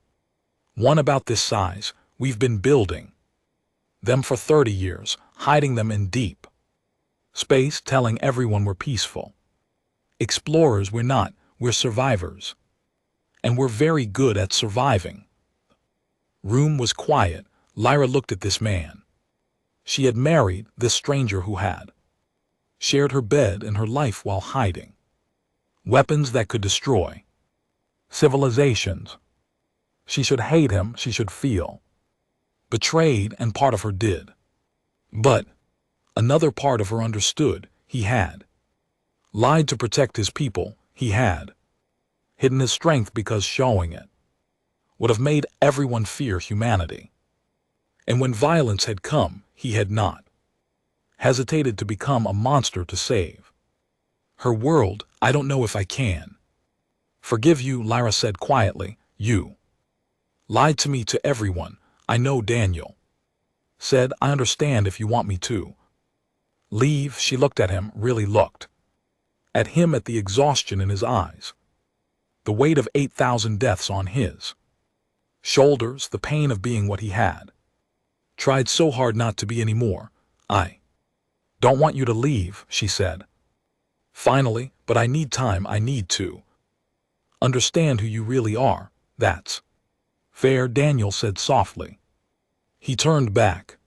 Speaker 1: one about this size. We've been building them for 30 years, hiding them in deep space, telling everyone we're peaceful explorers. We're not. We're survivors. And we're very good at surviving. Room was quiet. Lyra looked at this man. She had married this stranger who had shared her bed and her life while hiding weapons that could destroy civilizations. She should hate him. She should feel betrayed, and part of her did. But another part of her understood. He had lied to protect his people. He had hidden his strength because showing it would have made everyone fear humanity. And when violence had come, he had not hesitated to become a monster to save her world. I don't know if I can forgive you, Lyra said quietly. You lied to me, to everyone. I know, Daniel said. I understand if you want me to. Leave, she looked at him, really looked. At him, at the exhaustion in his eyes. The weight of 8,000 deaths on his shoulders, the pain of being what he had. Tried so hard not to be anymore. I don't want you to leave, she said. Finally, but I need time, I need to understand who you really are. That's fair, Daniel said softly. He turned back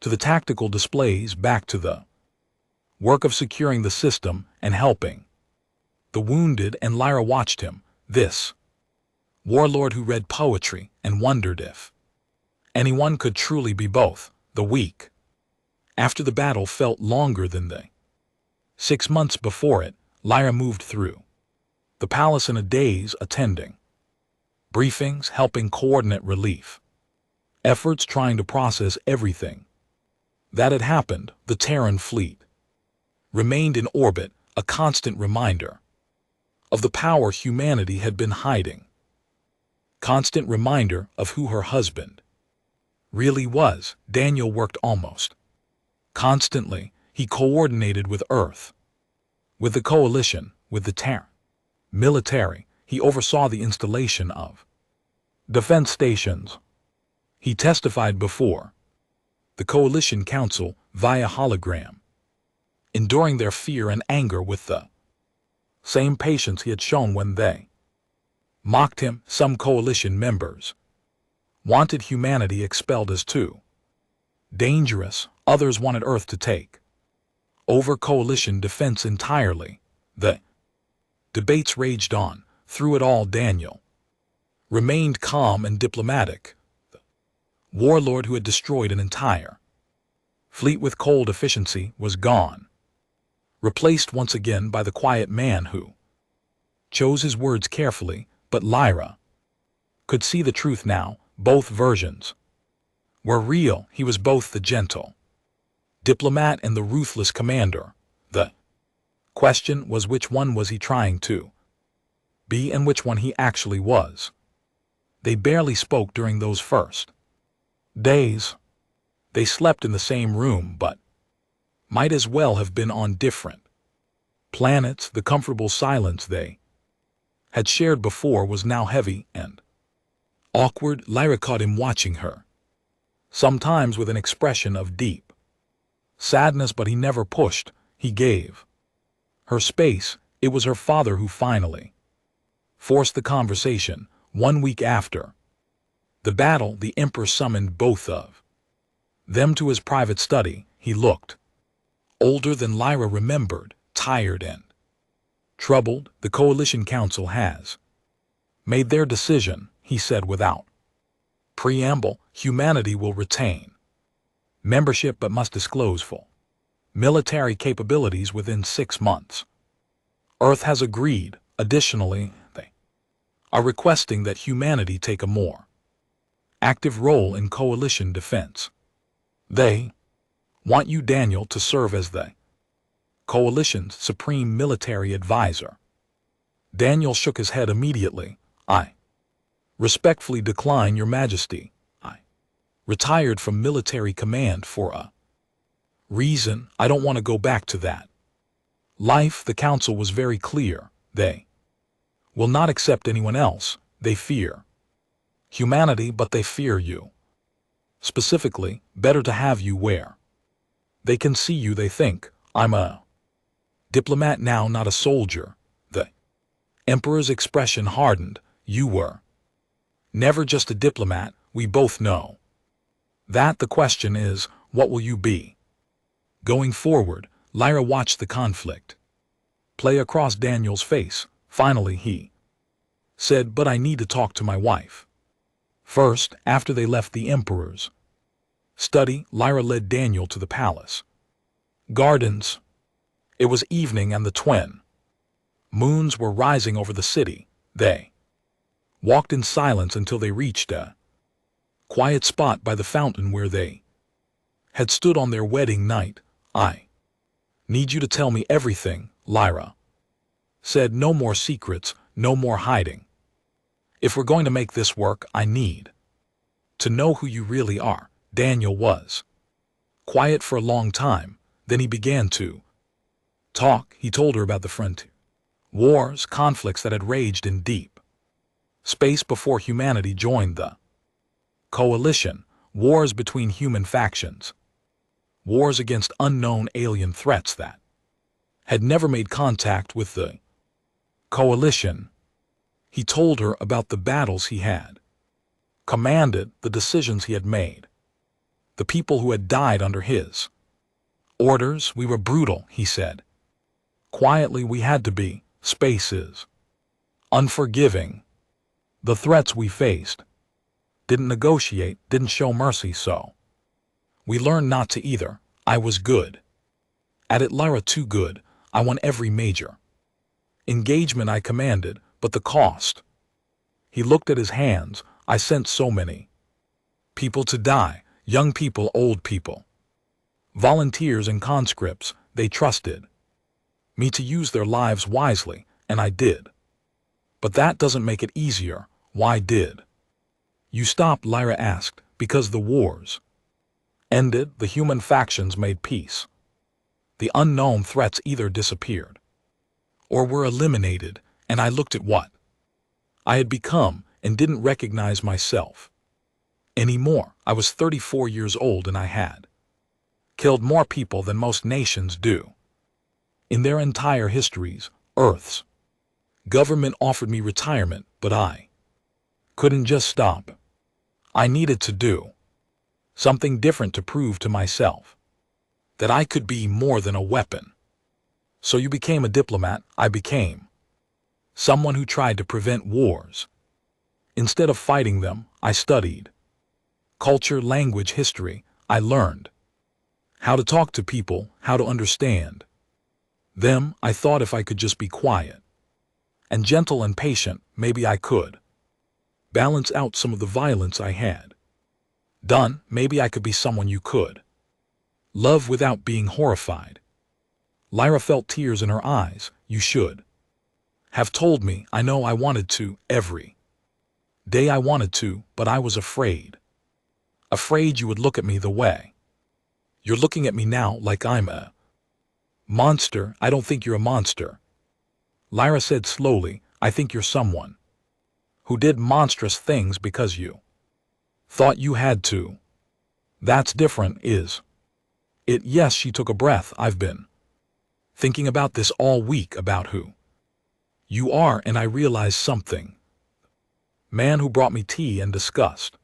Speaker 1: to the tactical displays, back to the work of securing the system and helping the wounded, and Lyra watched him, this warlord who read poetry and wondered if anyone could truly be both. The week after the battle felt longer than the 6 months before it. Lyra moved through the palace in a daze, attending briefings, helping coordinate relief efforts, trying to process everything that had happened. The Terran fleet remained in orbit, a constant reminder of the power humanity had been hiding. Constant reminder of who her husband really was. Daniel worked almost constantly. He coordinated with Earth, with the coalition, with the Terran military. He oversaw the installation of defense stations. He testified before the Coalition Council via hologram, enduring their fear and anger with the same patience he had shown when they mocked him. Some coalition members wanted humanity expelled as too dangerous. Others wanted Earth to take over coalition defense entirely. The debates raged on. Through it all, Daniel remained calm and diplomatic. The warlord who had destroyed an entire fleet with cold efficiency was gone, replaced once again by the quiet man who chose his words carefully. But Lyra could see the truth now. Both versions were real. He was both the gentle diplomat and the ruthless commander. The question was, which one was he trying to be and which one he actually was? They barely spoke during those first days. They slept in the same room, but might as well have been on different planets. The comfortable silence they had shared before was now heavy and awkward. Lyra caught him watching her, sometimes with an expression of deep sadness, but he never pushed. He gave her space. It was her father who finally forced the conversation. 1 week after the battle, the Emperor summoned both of them to his private study. He looked older than Lyra remembered, tired and troubled. The Coalition Council has made their decision, he said without preamble. Humanity will retain membership but must disclose full military capabilities within 6 months. Earth has agreed. Additionally, they are requesting that humanity take a more active role in coalition defense. They want you, Daniel, to serve as the coalition's supreme military advisor. Daniel shook his head immediately. I respectfully decline, Your Majesty. I retired from military command for a reason. I don't want to go back to that life. The council was very clear. They will not accept anyone else. They fear humanity, but they fear you. Specifically, better to have you where they can see you. They think I'm a diplomat now, not a soldier. The Emperor's expression hardened. You were never just a diplomat. We both know that. The question is, what will you be going forward? Lyra watched the conflict play across Daniel's face. Finally he said, but I need to talk to my wife first. After they left the Emperor's study, Lyra led Daniel to the palace gardens. It was evening and the twin moons were rising over the city. They walked in silence until they reached a quiet spot by the fountain where they had stood on their wedding night. I need you to tell me everything, Lyra said. No more secrets, no more hiding. If we're going to make this work, I need to know who you really are. Daniel was quiet for a long time. Then he began to talk. He told her about the frontier wars, conflicts that had raged in deep space before humanity joined the coalition, wars between human factions, wars against unknown alien threats that had never made contact with the coalition. He told her about the battles he had commanded, the decisions he had made, the people who had died under his orders. We were brutal, he said. Quietly, we had to be. Space is unforgiving. The threats we faced didn't negotiate, didn't show mercy, so we learned not to either. I was good at it, Lyra, too good. I won every major engagement I commanded, but the cost. He looked at his hands. I sent so many people to die, young people, old people, volunteers and conscripts. They trusted me to use their lives wisely, and I did. But that doesn't make it easier. Why did you stop? Lyra asked. Because the wars ended, the human factions made peace. The unknown threats either disappeared or were eliminated, and I looked at what I had become and didn't recognize myself anymore. I was 34 years old and I had killed more people than most nations do in their entire histories. Earth's government offered me retirement, but I couldn't just stop. I needed to do something different to prove to myself that I could be more than a weapon. So you became a diplomat. I became someone who tried to prevent wars. Instead of fighting them, I studied culture, language, history. I learned how to talk to people, how to understand them. I thought if I could just be quiet and gentle and patient, maybe I could balance out some of the violence I had done. Maybe I could be someone you could love without being horrified. Lyra felt tears in her eyes. You should have told me. I know I wanted to. Every day I wanted to, but I was afraid. Afraid you would look at me the way you're looking at me now, like I'm a monster. I don't think you're a monster, Lyra said slowly. I think you're someone who did monstrous things because you thought you had to. That's different, is it? Yes, she took a breath. I've been thinking about this all week, about who you are, and I realized something. Man who brought me tea and discussed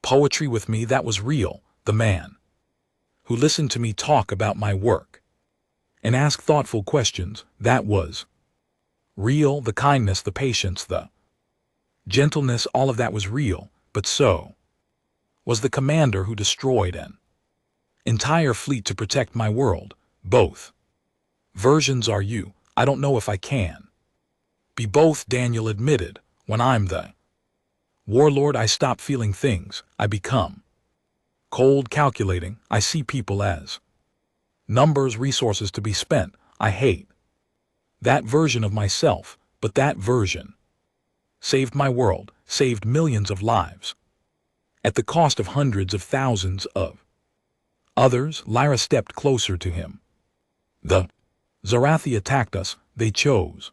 Speaker 1: poetry with me, that was real. The man who listened to me talk about my work and ask thoughtful questions, that was real. The kindness, the patience, the gentleness, all of that was real. But so was the commander who destroyed an entire fleet to protect my world. Both versions are you. I don't know if I can be both, Daniel admitted. When I'm the warlord, I stop feeling things. I become cold, calculating. I see people as numbers, resources to be spent. I hate that version of myself, but that version saved my world, saved millions of lives, at the cost of hundreds of thousands of others. Lyra stepped closer to him. The Zarathi attacked us. They chose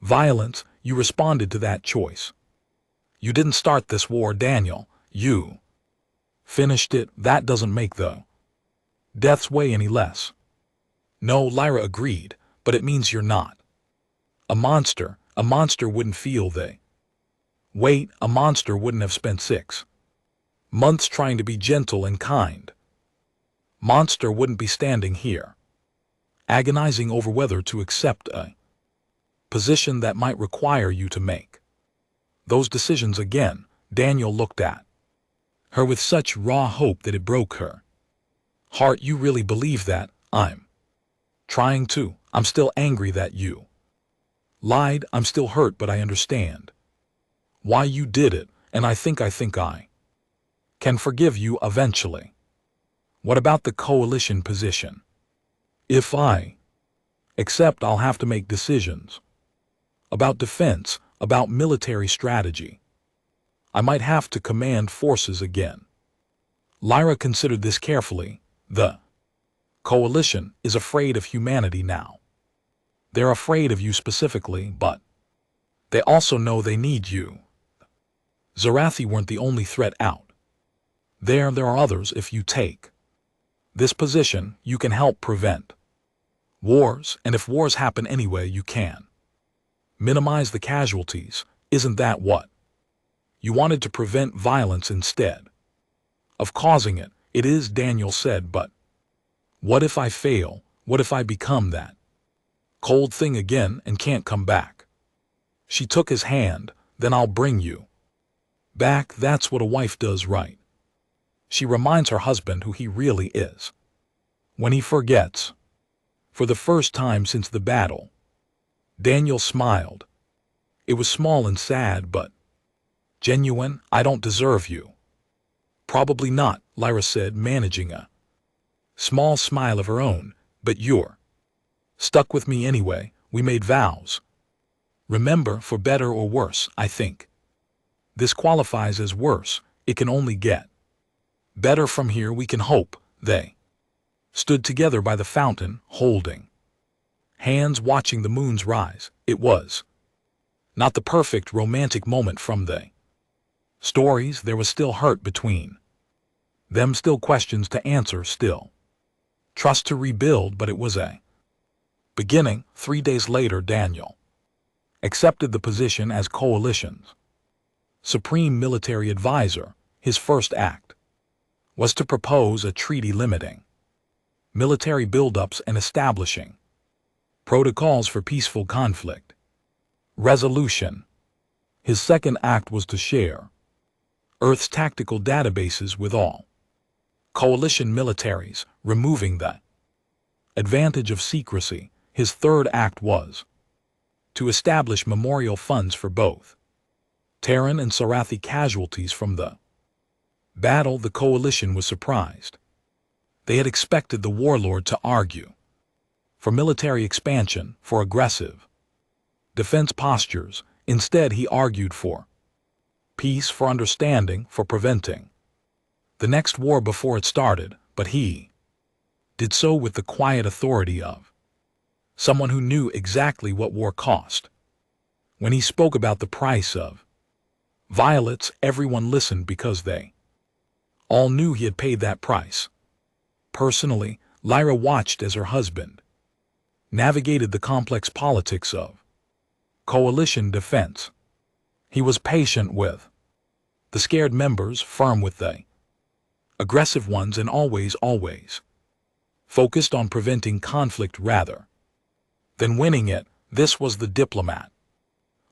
Speaker 1: violence. You responded to that choice. You didn't start this war, Daniel. You finished it. That doesn't make the deaths weigh any less. No, Lyra agreed, but it means you're not a monster. A monster wouldn't feel the weight. A monster wouldn't have spent 6 months trying to be gentle and kind. Monster wouldn't be standing here agonizing over whether to accept a position that might require you to make those decisions again. Daniel looked at her with such raw hope that it broke her heart. You really believe that? I'm trying to. I'm still angry that you lied. I'm still hurt, but I understand why you did it, and I think I can forgive you eventually. What about the coalition position? If I accept, I'll have to make decisions about defense, about military strategy. I might have to command forces again. Lyra considered this carefully. The Coalition is afraid of humanity now. They're afraid of you specifically, but they also know they need you. Zarathi weren't the only threat out. There are others if you take this position, you can help prevent wars, and if wars happen anyway, you can minimize the casualties. Isn't that what you wanted, to prevent violence instead of causing it? It is, Daniel said, but what if I fail? What if I become that cold thing again and can't come back? She took his hand. Then I'll bring you back. That's what a wife does, right? She reminds her husband who he really is. When he forgets, for the first time since the battle, Daniel smiled. It was small and sad, but genuine. I don't deserve you. Probably not, Lyra said, managing a small smile of her own, but you're stuck with me anyway. We made vows. Remember, for better or worse, I think. This qualifies as worse. It can only get better from here, we can hope. They stood together by the fountain, holding hands, watching the moon's rise. It was not the perfect romantic moment from the stories. There was still hurt between them, still questions to answer, still trust to rebuild, but it was a beginning. 3 days later, Daniel accepted the position as coalition's supreme military advisor. His first act was to propose a treaty limiting military buildups and establishing protocols for peaceful conflict resolution. His second act was to share Earth's tactical databases with all coalition militaries, removing the advantage of secrecy. His third act was to establish memorial funds for both Terran and Zarathi casualties from the battle. The coalition was surprised. They had expected the Warlord to argue for military expansion, for aggressive defense postures. Instead, he argued for peace, for understanding, for preventing the next war before it started, but he did so with the quiet authority of someone who knew exactly what war cost. When he spoke about the price of violets, everyone listened because they all knew he had paid that price. Personally, Lyra watched as her husband navigated the complex politics of coalition defense. He was patient with the scared members, firm with the aggressive ones, and always focused on preventing conflict rather than winning it. This was the diplomat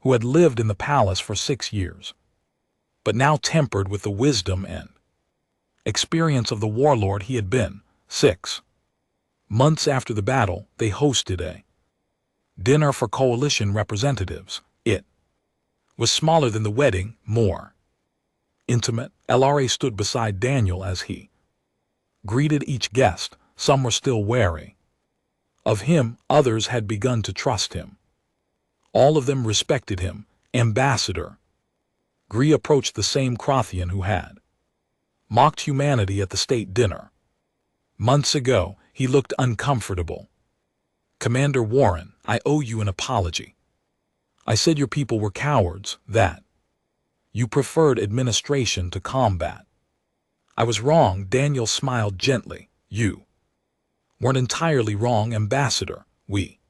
Speaker 1: who had lived in the palace for 6 years, but now tempered with the wisdom and experience of the Warlord. He had been 6 months after the battle. They hosted a dinner for coalition representatives. It was smaller than the wedding, more intimate. LRA stood beside Daniel as he greeted each guest. Some were still wary of him, others had begun to trust him. All of them respected him. Ambassador Gree approached the same Crothian who had mocked humanity at the state dinner months ago. He looked uncomfortable. Commander Warren, I owe you an apology. I said your people were cowards, that you preferred administration to combat. I was wrong. Daniel smiled gently. You weren't entirely wrong, Ambassador. We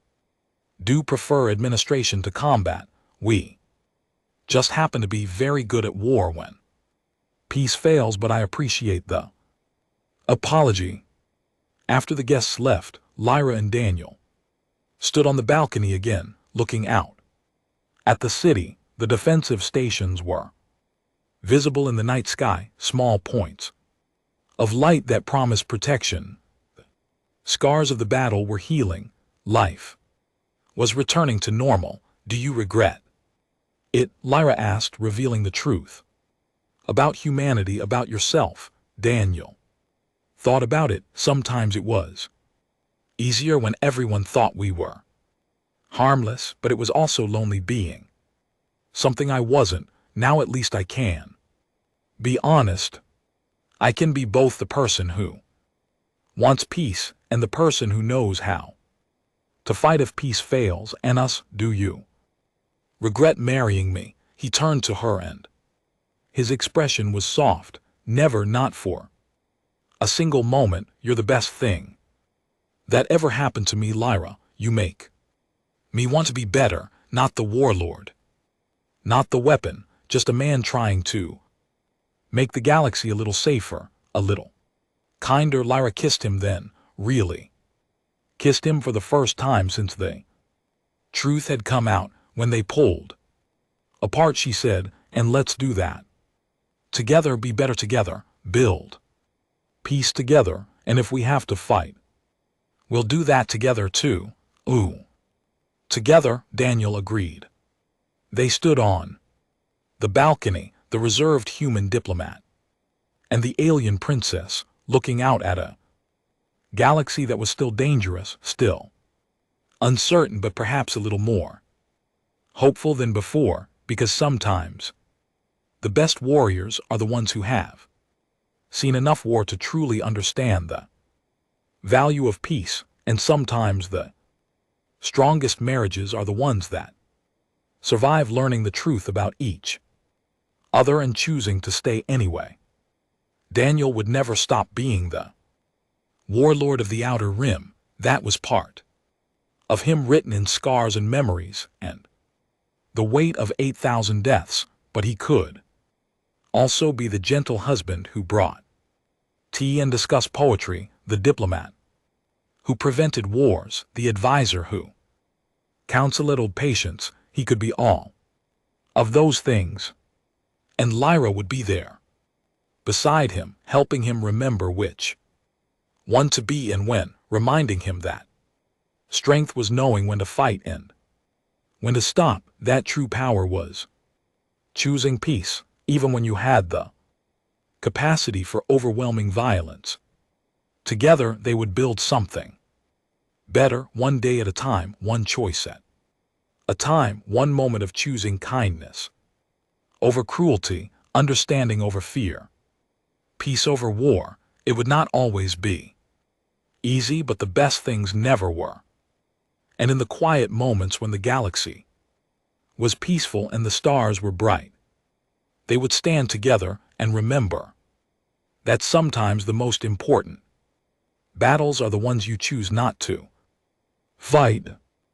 Speaker 1: do prefer administration to combat. We just happen to be very good at war when peace fails, but I appreciate the apology. After the guests left, Lyra and Daniel stood on the balcony again, looking out at the city. The defensive stations were visible in the night sky, small points of light that promised protection. Scars of the battle were healing. Life was returning to normal. Do you regret it? Lyra asked, revealing the truth about humanity, about yourself. Daniel thought about it. Sometimes it was easier when everyone thought we were harmless, but it was also lonely being something I wasn't. Now at least I can be honest. I can be both the person who wants peace and the person who knows how to fight if peace fails, and us, do you regret marrying me? He turned to her and his expression was soft, never, not for a single moment. You're the best thing that ever happened to me, Lyra. You make me want to be better, not the warlord, not the weapon, just a man trying to make the galaxy a little safer, a little kinder. Lyra kissed him then, really kissed him for the first time since the truth had come out. When they pulled apart, she said, and let's do that together, be better together, build peace together, and if we have to fight, we'll do that together too. Ooh. Together, Daniel agreed. They stood on the balcony, the reserved human diplomat and the alien princess, looking out at a galaxy that was still dangerous, still uncertain, but perhaps a little more hopeful than before, because sometimes the best warriors are the ones who have seen enough war to truly understand the value of peace, and sometimes the strongest marriages are the ones that survive learning the truth about each other and choosing to stay anyway. Daniel would never stop being the warlord of the Outer Rim. That was part of him, written in scars and memories and the weight of 8,000 deaths, but he could also be the gentle husband who brought tea and discussed poetry, the diplomat who prevented wars, the advisor who counseled patience. He could be all of those things, and Lyra would be there beside him, helping him remember which one to be and when, reminding him that strength was knowing when to fight and when to stop, that true power was choosing peace, even when you had the capacity for overwhelming violence. Together they would build something better, one day at a time, one choice at a time, one moment of choosing kindness over cruelty, understanding over fear, peace over war. It would not always be easy, but the best things never were. And in the quiet moments when the galaxy was peaceful and the stars were bright, they would stand together and remember that sometimes the most important battles are the ones you choose not to fight.